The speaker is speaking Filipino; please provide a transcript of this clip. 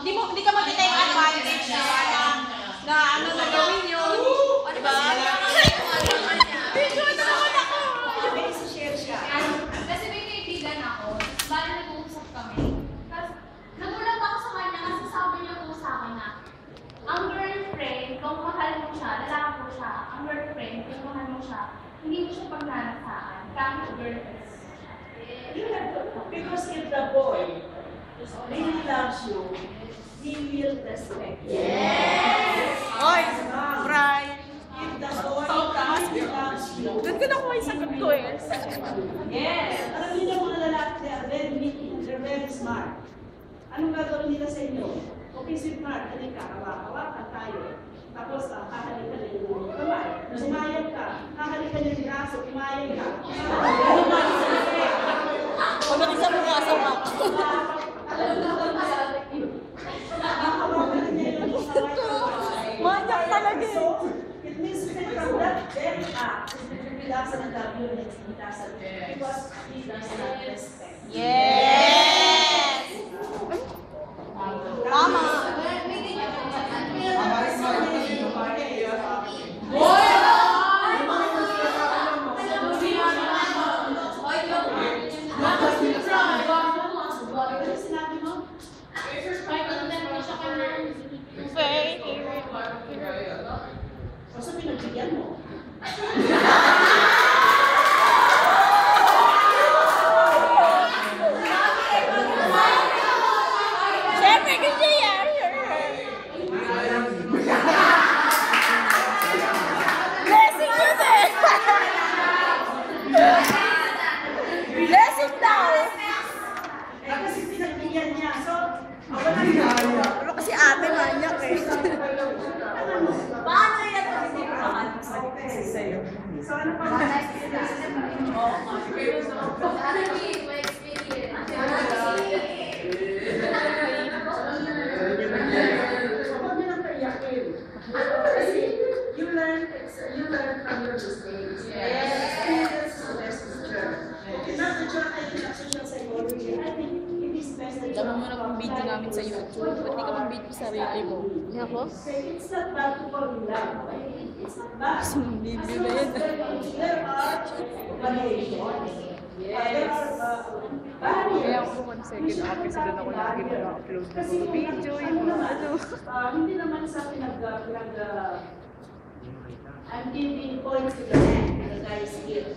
Hindi ka mag-take advantage na ano na gawin yun. Diba? Video na naman ako. May share siya. Kasi may kaibigan ako, bali nag-uusap kami. Tapos, nagulat ako sa kanya kasi sabi niya po sa akin na, ang girlfriend, kung mahal mo siya, lalaki po siya, ang girlfriend, kung mahal mo siya, hindi mo siya pagnanasaan, kahit girlfriend. Because if the boy really loves you, he will respect you. Yes! Oy! Brian! If the boy really loves you, Doon ko nakuha yung sagot ko eh. yes! Alam niyo na mga lalaki, they are very witty, they're very smart. Anong gagawin nila sa inyo? Okay, sweetheart, halika, hawakan tayo. Tapos, hahalikan niyo yung kamay. Sumayag ka, hahalikan niyo yung braso, umayag ka. Ano rin sa mga asawa? Manyak talaga eh. So, it means from that very act, he doesn't love you and he doesn't, because he does not respect. Yes! Tama. Sinabi mo? Kasi pinagbigyan mo. Siyempre, kasi yan. Blessing yun eh. Blessing daw. Kasi pinagbigyan niya. So, wala niya. Pero kasi ate manyak eh. Paano yan kung hindi ko makahanap sa'yo? So, ano pa ba? Huwag niyo lang kaiyakin. Kasi you learn from your mistakes. Experience is the best teacher. Not the job I think social psychology. I think it is best that Alam mo na kung video namin sa YouTube. Ba't di ka pang video sa sarili mo? Ako? It's not bad to fall in love. It's not bad. Video na yan. There are variations. There are Kaya barriers. ako 1 second after sa doon ako lagi na-upload na mga video, yung mga ano. Hindi naman sa I'm giving points to the man, the guy is here.